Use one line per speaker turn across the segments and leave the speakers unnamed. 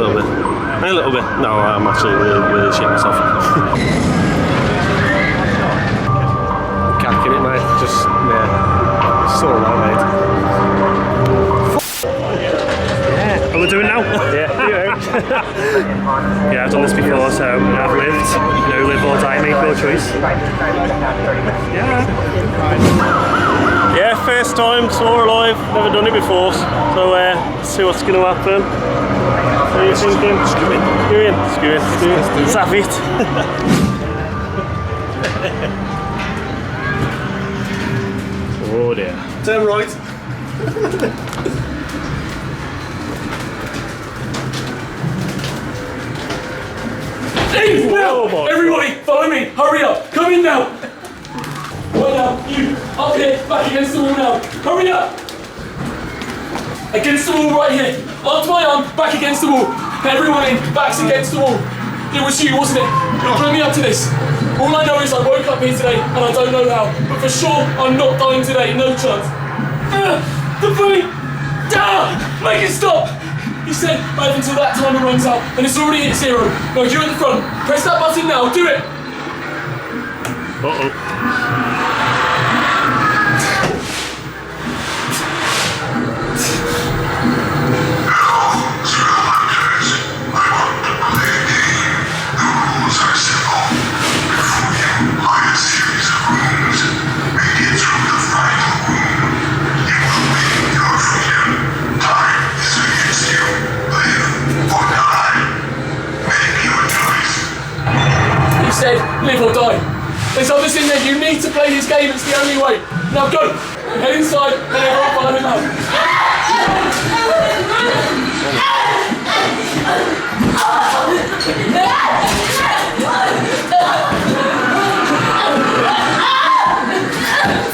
little bit. A little bit. No, I'm actually really shit myself. Cacking it, mate. Just, yeah. It's all right, mate. Yeah. What we're doing now? Yeah. Yeah, I've done this before, so I've lived. No live or die, make no choice. Yeah. Yeah, first time, saw alive, never done it before. So, let's see what's going to happen. What are you thinking? Screw in. Save it. Oh dear. Turn right.
Leave now! Everybody, follow me! Hurry up! Come in now! Right now, you up here, back against the wall now. Hurry up! Against the wall right here. Onto my arm, back against the wall. Everyone in, backs against the wall. It was you, wasn't it? You brought me up to this. All I know is I woke up here today and I don't know how. But for sure, I'm not dying today, no chance. The bully! Make it stop! He said, I have until that timer runs out, and it's already hit 0. Now you're at the front. Press that button now, do it!
Uh-oh.
Said, live or die. There's others in there, you need to play his game, it's the only way. Now go, head inside, and everyone follow him out.
Oh my God.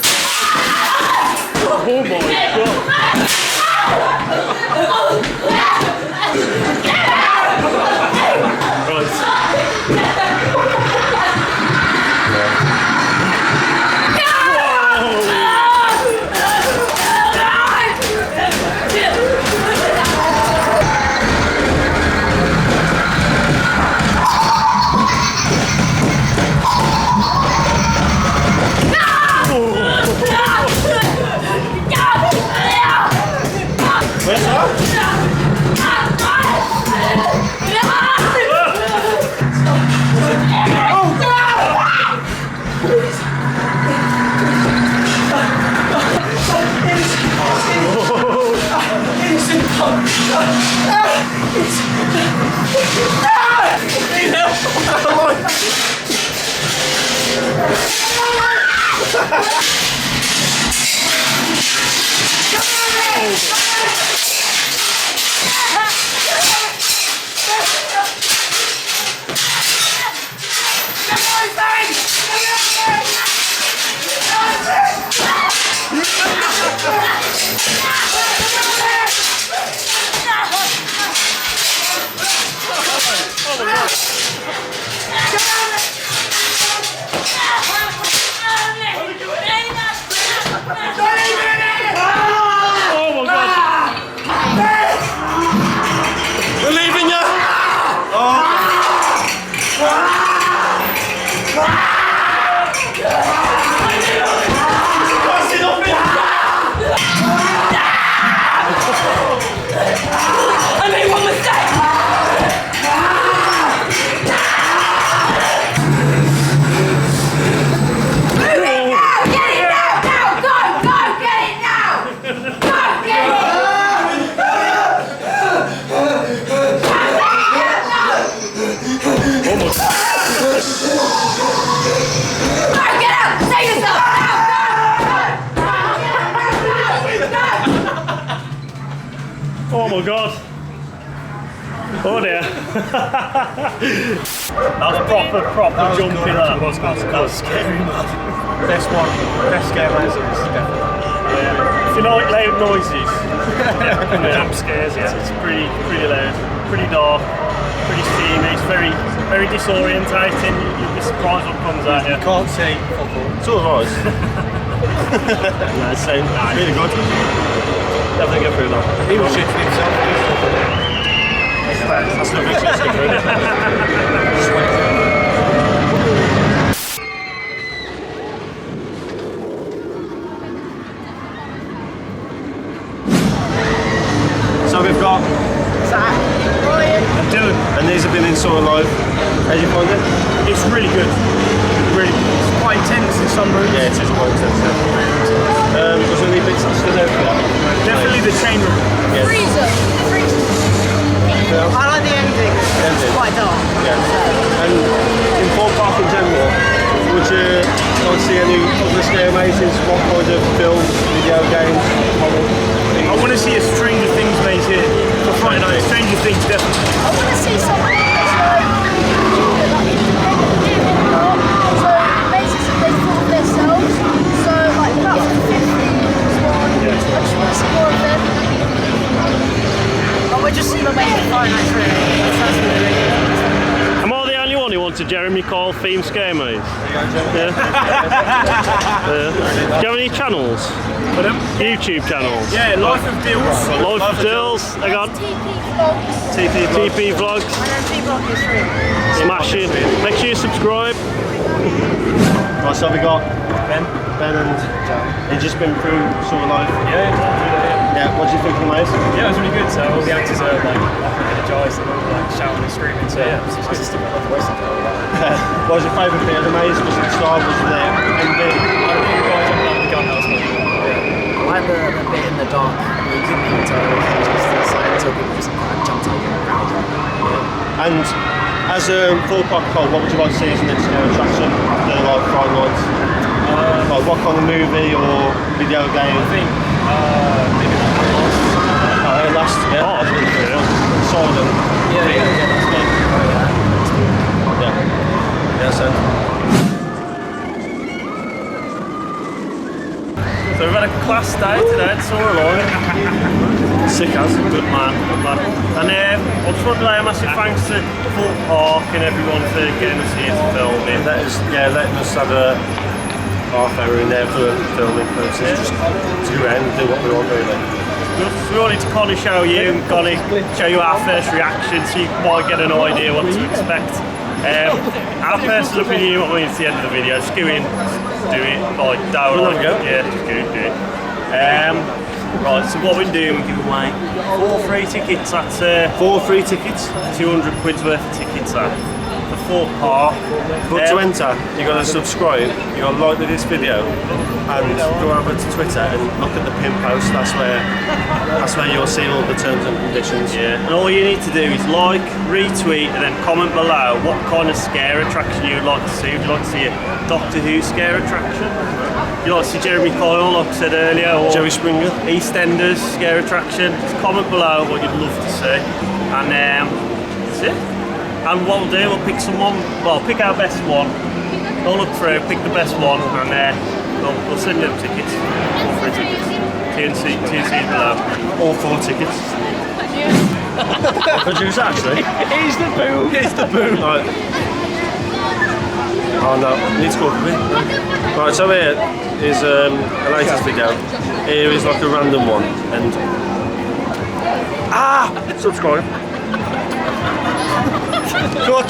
Oh my God. Oh dear. That was proper jumping. That was scary, man.
Best one, best game as it is, definitely.
Yeah. If you like loud noises, jump scares, yeah, it's pretty loud, pretty dark, pretty steamy. It's very disorientating. You'll be surprised what comes out here.
You can't see.
It's all right. No, it's really good. Definitely get through that.
He was shitting himself. That's lovely. That's good food. So we've got
Zach, Ryan,
And Dylan,
and these have been in sort of live. How do you find it?
it's really good. Really good.
it's quite intense in some rooms.
Yeah, it is quite intense. Was there any bits that stood out for you?
Definitely the chain room.
Yes.
Freezer. I like the ending. It's
Ending.
quite dark.
Yeah. And in Thorpe Park in general, would you like to see any other scare mazes? What kind of films, video games, horror?
I want to see a Stranger Things maze here for Friday night. Stranger Things, definitely.
I want to see something that's like independent living, so mazes that they thought of themselves. So like that's the 50s one. I just want to see more of them. Oh, we're just seeing the main Friday night really. That's really good.
Am I the only one who wants a Jeremy Cole theme scare maze? Yeah. Do you have any channels? YouTube channels?
Yeah, Life of Deals.
Life of Dills, I got
TP vlogs
TP Vlogs,
and then T-Block history.
smash it. Make sure you subscribe.
Right, so we got Ben and he's just been through sort of life. Yeah, what do you think of the maze?
Yeah, it was really good. So all the actors are like energized and all like shouting and screaming. So yeah, it's just I love the voice of it.
What was your favourite bit of the maze? Was it the start? Was it the ending?
I think the guy jumping out of the gun, that was really cool.
I had the bit in the dark where you couldn't even tell it was just the side until people just kind of jumped over the ground.
And as a Thorpe Park Cole, what would you like to see as the next attraction after like Friday nights? Like what kind of movie or video game?
I think maybe like
Last, yeah.
Oh, that's really cool.
Silent.
yeah, that's good.
Yeah. Yeah, so.
So we've had a class day today at Soar Line.
Sick as.
Good man, good man. And I just want to lay a massive thanks to Thorpe Park and everyone for getting us here to film it.
Letting us have a half hour in there for filming purposes. Just to go around and do what we want really.
So we wanted to kind of show you and kind of show you our first reaction so you might get an idea what to expect. Our personal opinion, what we need to the end of the video, just go in, do it, like, download it, yeah, just go do it. Right, so what we're doing, we give away 4 free tickets, that's
4 free tickets.
200 quid's worth of tickets for Thorpe Park.
But to enter, you got to subscribe, you got to like this video, and go over to Twitter and look at the pin post. That's where you'll see all the terms and conditions.
Yeah, and all you need to do is like, retweet, and then comment below what kind of scare attraction you would like to see. Would you like to see a Doctor Who scare attraction? Would you like to see Jeremy Kyle, like I said earlier, or
Jerry Springer.
EastEnders scare attraction? Just comment below what you'd love to see, and that's it. And what we'll do, we'll pick someone, well, pick our best one. We'll look through, pick the best one, and we'll send you the tickets. 4 free tickets. TNC's below.
All 4 tickets. Producer actually.
He's the boo.
It's the boo. Right. Oh no, need to go up a bit. Right, so here is a latest video. Here is like a random one, and subscribe. Go on.